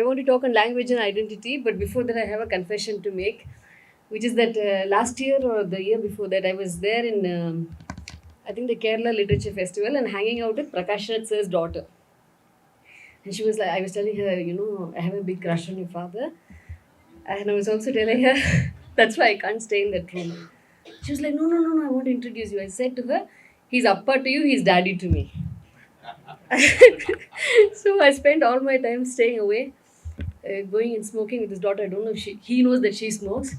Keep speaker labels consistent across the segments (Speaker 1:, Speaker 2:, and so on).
Speaker 1: want to talk on language and identity, but before that, I have a confession to make, which is that last year or the year before that, I was there in, I think, the Kerala Literature Festival and hanging out with Prakash Raj sir's daughter. And she was like, I was telling her, I have a big crush on your father. And I was also telling her, that's why I can't stay in that room. She was like, no, no, no, no, I want to introduce you. I said to her, he's appa to you, he's daddy to me. So I spent all my time staying away, going and smoking with his daughter. I don't know if he knows that she smokes.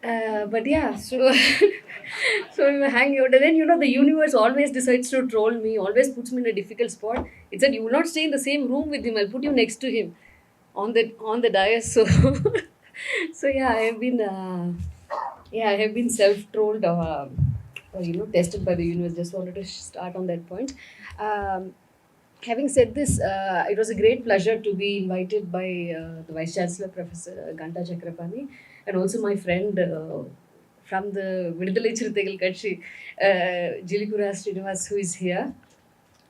Speaker 1: But yeah, so so we were hanging out, and then the universe always decides to troll me, always puts me in a difficult spot. It said you will not stay in the same room with him. I'll put you next to him on the dais. So so yeah, I have been self-trolled or tested by the universe. Just wanted to start on that point. Having said this, it was a great pleasure to be invited by the Vice Chancellor, Professor Ganta Chakrapani, and also my friend from the Vidudalai Chiruthaigal Katchi, Jilikura Srinivas, who is here,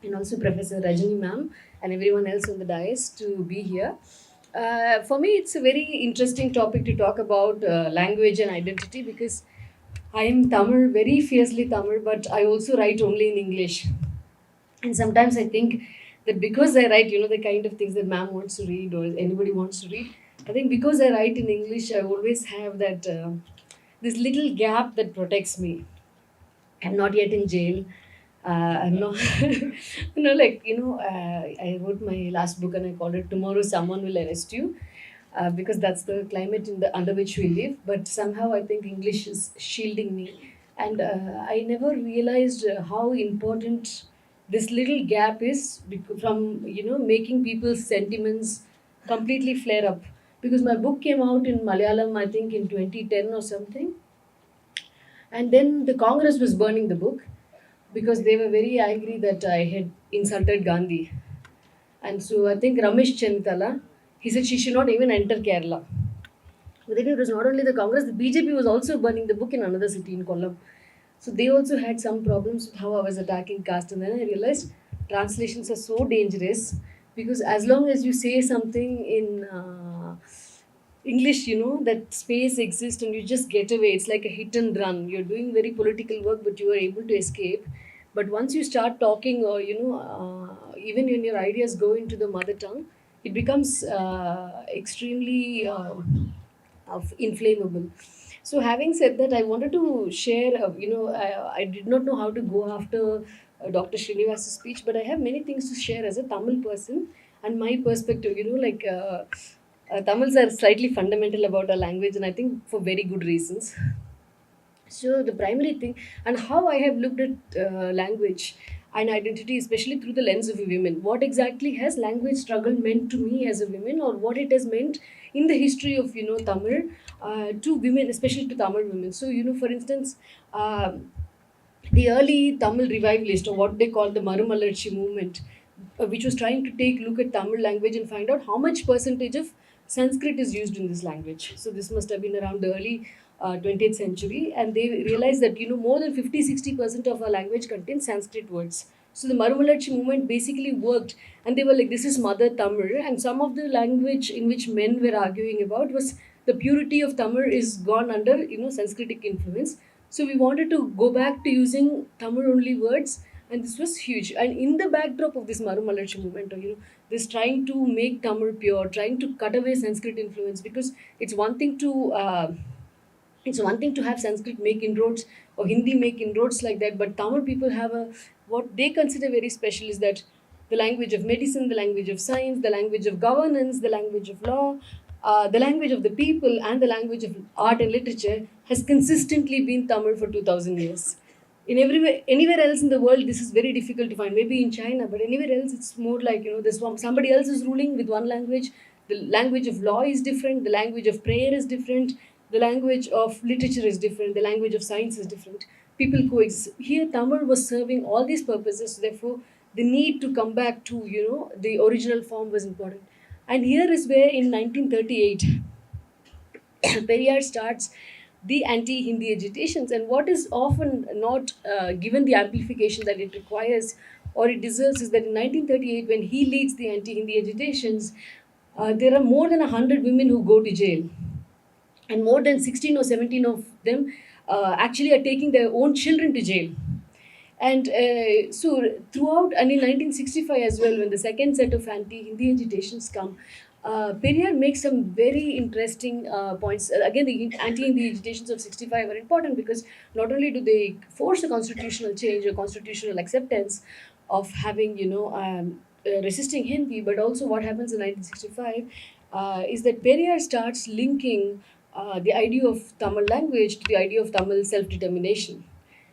Speaker 1: and also Professor Rajani ma'am, and everyone else on the dais to be here. For me, it's a very interesting topic to talk about language and identity, because I am Tamil, very fiercely Tamil, but I also write only in English. And sometimes I think that because I write, the kind of things that ma'am wants to read or anybody wants to read, I think because I write in English, I always have that this little gap that protects me. I'm not yet in jail. I'm not, I wrote my last book and I called it Tomorrow Someone Will Arrest You, because that's the climate under which we live. But somehow I think English is shielding me. And I never realized how important this little gap is from, making people's sentiments completely flare up. Because my book came out in Malayalam, I think in 2010 or something. And then the Congress was burning the book because they were very angry that I had insulted Gandhi. And so I think Ramesh Chennitala, he said she should not even enter Kerala. But then it was not only the Congress, the BJP was also burning the book in another city in Kollam. So they also had some problems with how I was attacking caste. And then I realized translations are so dangerous, because as long as you say something in English, that space exists and you just get away. It's like a hit and run. You're doing very political work, but you are able to escape. But once you start talking, or even when your ideas go into the mother tongue, it becomes extremely inflammable. So having said that, I wanted to share, I did not know how to go after Dr. Srinivas' speech, but I have many things to share as a Tamil person and my perspective. Tamils are slightly fundamental about our language, and I think for very good reasons. So the primary thing, and how I have looked at language and identity, especially through the lens of a woman. What exactly has language struggle meant to me as a woman, or what it has meant in the history of Tamil to women, especially to Tamil women. So for instance, the early Tamil revivalist, or what they call the Marumalarchi movement, which was trying to take a look at Tamil language and find out how much percentage of Sanskrit is used in this language. So this must have been around the early 20th century, and they realized that more than 50-60% of our language contains Sanskrit words. So the Marumalarchi movement basically worked, and they were like, this is Mother Tamil, and some of the language in which men were arguing about was the purity of Tamil is gone under Sanskritic influence. So we wanted to go back to using Tamil only words, and this was huge. And in the backdrop of this Marumalarchi movement, this trying to make Tamil pure, trying to cut away Sanskrit influence, because it's one thing to have Sanskrit make inroads or Hindi make inroads like that, but Tamil people have what they consider very special is that the language of medicine, the language of science, the language of governance, the language of law, the language of the people, and the language of art and literature has consistently been Tamil for 2000 years. Anywhere else in the world, this is very difficult to find. Maybe in China, but anywhere else, it's more like somebody else is ruling with one language. The language of law is different. The language of prayer is different. The language of literature is different. The language of science is different. People coexist. Here, Tamil was serving all these purposes. Therefore, the need to come back to the original form was important. And here is where in 1938, Periyar starts the anti-Hindi agitations, and what is often not given the amplification that it requires or it deserves is that in 1938, when he leads the anti-Hindi agitations, there are more than 100 women who go to jail, and more than 16 or 17 of them actually are taking their own children to jail. And so throughout, and in 1965 as well, when the second set of anti-Hindi agitations come, Periyar makes some very interesting points. Again, the anti-Hindi agitations of 65 are important because not only do they force a constitutional change or constitutional acceptance of having, resisting Hindi, but also what happens in 1965 is that Periyar starts linking the idea of Tamil language to the idea of Tamil self-determination.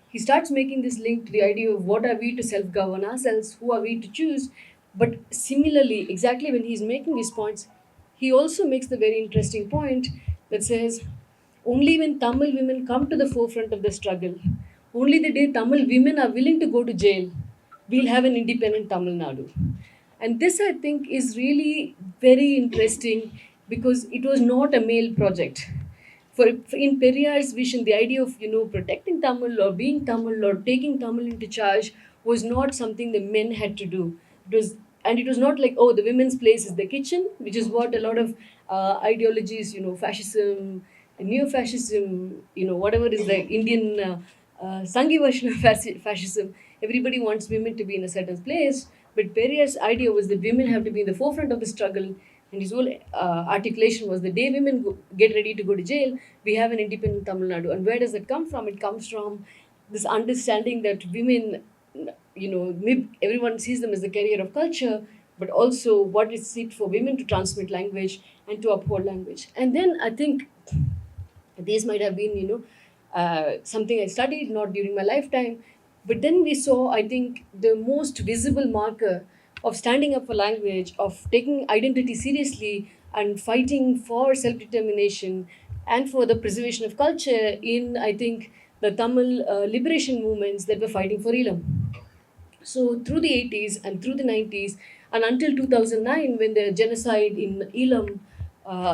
Speaker 1: He starts making this link to the idea of what are we to self govern ourselves, who are we to choose. But similarly, exactly when he's making these points, he also makes the very interesting point that says only when Tamil women come to the forefront of the struggle, only the day Tamil women are willing to go to jail, we'll have an independent Tamil Nadu. And this, I think, is really very interesting because it was not a male project. For in Periyar's vision, the idea of protecting Tamil or being Tamil or taking Tamil into charge was not something the men had to do. It was, and it was not like, oh, the women's place is the kitchen, which is what a lot of ideologies, fascism, neo-fascism, whatever is the Indian Sanghi version of fascism. Everybody wants women to be in a certain place, but Periyar's idea was that women have to be in the forefront of the struggle, and his whole articulation was the day women get ready to go to jail, we have an independent Tamil Nadu. And where does that come from? It comes from this understanding that women, everyone sees them as the carrier of culture, but also what is it for women to transmit language and to uphold language. And then I think these might have been, something I studied, not during my lifetime. But then we saw, I think, the most visible marker of standing up for language, of taking identity seriously and fighting for self determination and for the preservation of culture in, I think, the Tamil liberation movements that were fighting for Elam. So through the 80s and through the 90s and until 2009, when the genocide in Elam,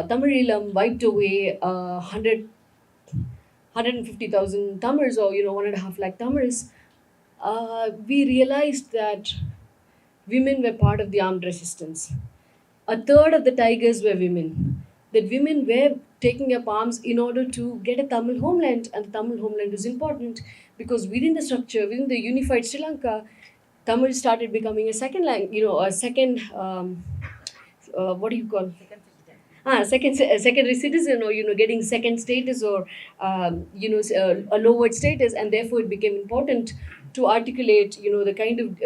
Speaker 1: Tamil Elam wiped away 150,000 Tamils, or 1.5 lakh Tamils, we realized that women were part of the armed resistance. A third of the tigers were women. That women were taking up arms in order to get a Tamil homeland, and the Tamil homeland was important because within the structure, within the unified Sri Lanka, Tamil started becoming a second language, a second, what do you call? Secondary citizen, or getting second status, or a lowered status, and therefore it became important to articulate the kind of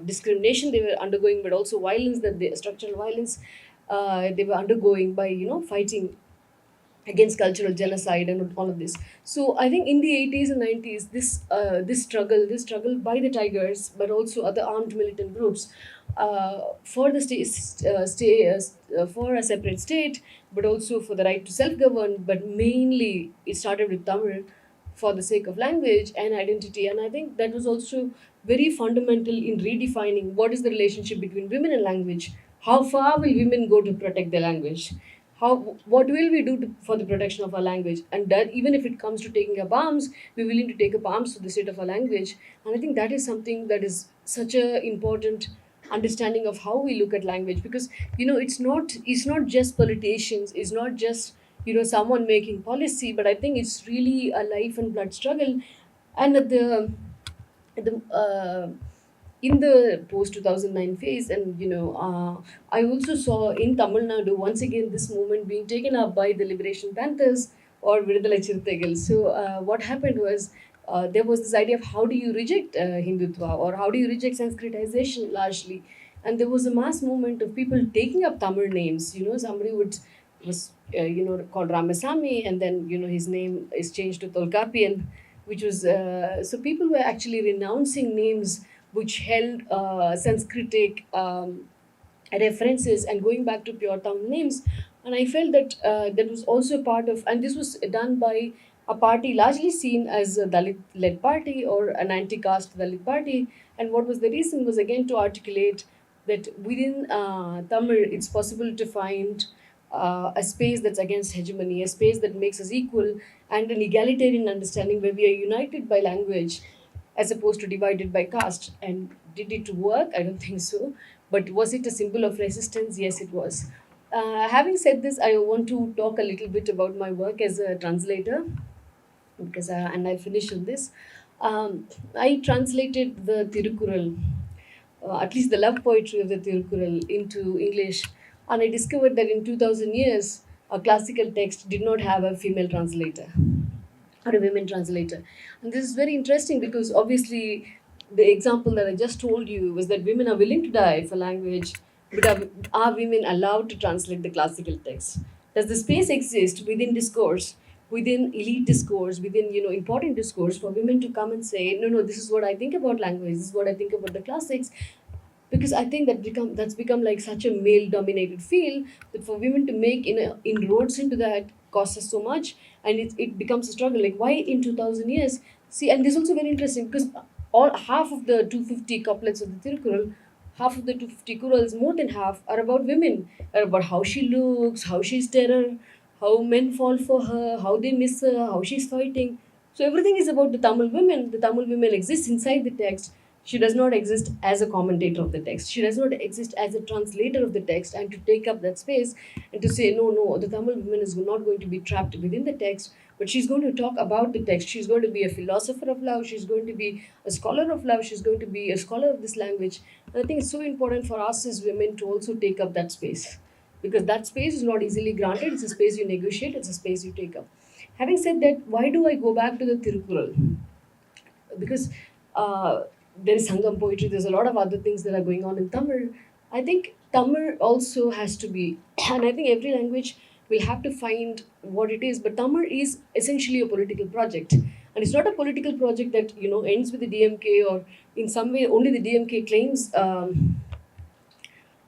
Speaker 1: discrimination they were undergoing, but also violence, that the structural violence they were undergoing by fighting against cultural genocide and all of this. So I think in the 80s and 90s, this struggle by the tigers, but also other armed militant groups, for the for a separate state, but also for the right to self-govern. But mainly, it started with Tamil for the sake of language and identity. And I think that was also very fundamental in redefining what is the relationship between women and language. How far will women go to protect their language? What will we do for the protection of our language? And that even if it comes to taking up arms, we're willing to take up arms for the sake of our language. And I think that is something that is such a important understanding of how we look at language, because it's not just politicians, it's not just someone making policy, but I think it's really a life and blood struggle. And at the in the post 2009 phase, and I also saw in Tamil Nadu once again this movement being taken up by the Liberation Panthers or Vidudalai Chirutaigal. So what happened was, there was this idea of how do you reject Hindutva, or how do you reject Sanskritization largely. And there was a mass movement of people taking up Tamil names. Somebody was called Ramasamy, and then his name is changed to Tolkapian, which was so people were actually renouncing names which held Sanskritic references and going back to pure Tamil names. And I felt that that was also part of, and this was done by a party largely seen as a Dalit-led party or an anti-caste Dalit party. And what was the reason was again to articulate that within Tamil, it's possible to find a space that's against hegemony, a space that makes us equal, and an egalitarian understanding where we are united by language as opposed to divided by caste. And did it work? I don't think so. But was it a symbol of resistance? Yes, it was. Having said this, I want to talk a little bit about my work as a translator because and I finished on this. I translated the Tirukural, at least the love poetry of the Tirukural, into English, and I discovered that in 2000 years, a classical text did not have a female translator or a women translator. And this is very interesting because obviously the example that I just told you was that women are willing to die for language, but are women allowed to translate the classical text? Does the space exist within discourse, within elite discourse, within important discourse for women to come and say, no, no, this is what I think about language, this is what I think about the classics, because I think that's become like such a male dominated field that for women to make inroads into that costs us so much, and it becomes a struggle. Like why in 2000 years? See, and this is also very interesting because all half of the 250 couplets of the Tirukural, half of the 250 kurals, more than half are about women, are about how she looks, how she's terror, how men fall for her, how they miss her, how she's fighting. So everything is about the Tamil women. The Tamil women exist inside the text. She does not exist as a commentator of the text. She does not exist as a translator of the text and to take up that space and to say, no, no, the Tamil woman is not going to be trapped within the text, but she's going to talk about the text. She's going to be a philosopher of love. She's going to be a scholar of love. She's going to be a scholar of this language. And I think it's so important for us as women to also take up that space because that space is not easily granted. It's a space you negotiate, it's a space you take up. Having said that, why do I go back to the Tirukural? Because there is Sangam poetry, there's a lot of other things that are going on in Tamil. I think Tamil also has to be, and I think every language will have to find what it is, but Tamil is essentially a political project. And it's not a political project that ends with the DMK, or in some way only the DMK claims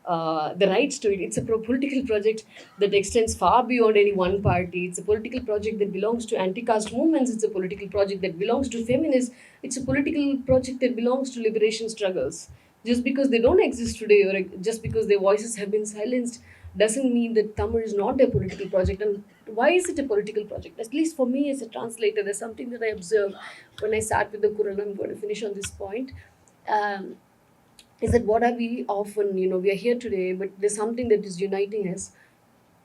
Speaker 1: the rights to it. It's a political project that extends far beyond any one party. It's a political project that belongs to anti-caste movements. It's a political project that belongs to feminists. It's a political project that belongs to liberation struggles. Just because they don't exist today, or just because their voices have been silenced, doesn't mean that Tamil is not a political project. And why is it a political project? At least for me as a translator, there's something that I observe when I start with the Quran. I'm going to finish on this point. Um, is that what are we often, we are here today, but there's something that is uniting us,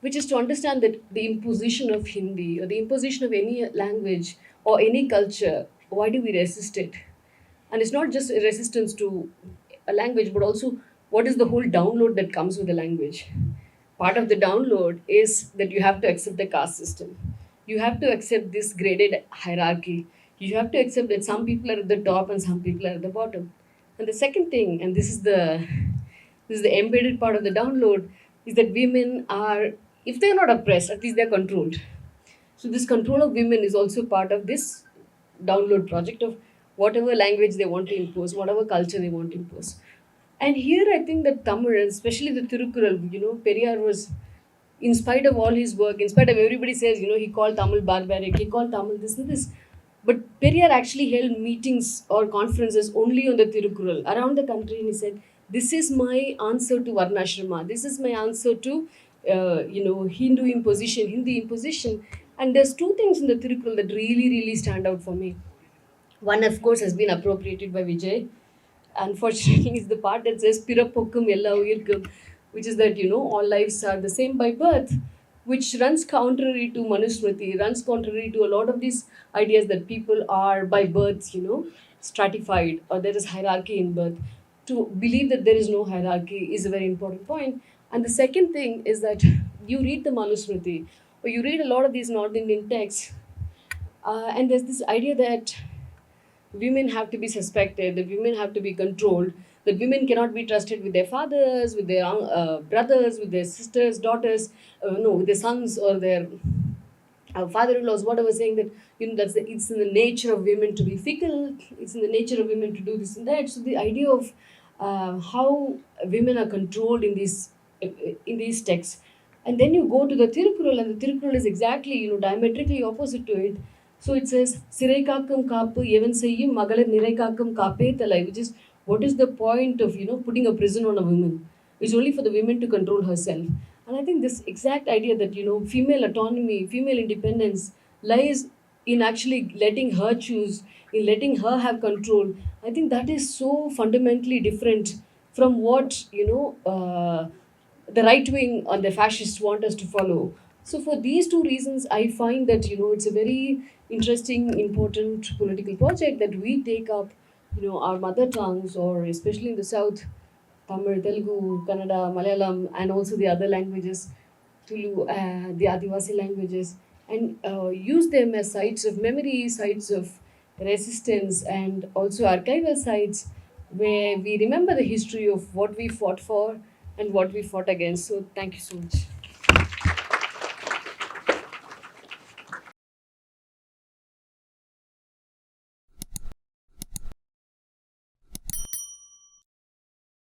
Speaker 1: which is to understand that the imposition of Hindi or the imposition of any language or any culture, why do we resist it? And it's not just a resistance to a language, but also what is the whole download that comes with the language. Part of the download is that you have to accept the caste system. You have to accept this graded hierarchy. You have to accept that some people are at the top and some people are at the bottom. And the second thing, and this is the embedded part of the download, is that women are, if they're not oppressed, at least they're controlled. So this control of women is also part of this download project of whatever language they want to impose, whatever culture they want to impose. And here I think that Tamil, and especially the Tirukural, Periyar was, in spite of all his work, in spite of everybody says, he called Tamil barbaric, he called Tamil this and this. But Periyar actually held meetings or conferences only on the Tirukural around the country, and he said, "This is my answer to Varnashrama. This is my answer to, Hindu imposition, Hindi imposition." And there's two things in the Tirukural that really, really stand out for me. One, of course, has been appropriated by Vijay. Unfortunately, is the part that says "Pirapokkum ella uyirkum," which is that all lives are the same by birth, which runs contrary to Manusmriti, runs contrary to a lot of these ideas that people are by birth, stratified, or there is hierarchy in birth. To believe that there is no hierarchy is a very important point. And the second thing is that you read the Manusmriti, or you read a lot of these North Indian texts, and there's this idea that women have to be suspected, that women have to be controlled, that women cannot be trusted with their fathers, with their brothers, with their sisters, daughters, no, with their sons or their father-in-laws, whatever, saying that it's in the nature of women to be fickle, it's in the nature of women to do this and that. So the idea of how women are controlled in these texts, and then you go to the Tirukural, and the Tirukural is exactly diametrically opposite to it. So it says, "Sirai kaakkum kaappu evan seyyum magalar nirai kaakkum kaappe thalai," which is what is the point of putting a prison on a woman? It's only for the women to control herself. And I think this exact idea that female autonomy, female independence lies in actually letting her choose, in letting her have control. I think that is so fundamentally different from what the right wing and the fascists want us to follow. So for these two reasons, I find that it's a very interesting, important political project that we take up, our mother tongues, or especially in the south, Tamil, Telugu, Kannada, Malayalam, and also the other languages, Tulu, the Adivasi languages, and use them as sites of memory, sites of resistance, and also archival sites where we remember the history of what we fought for and what we fought against. So, thank you so much.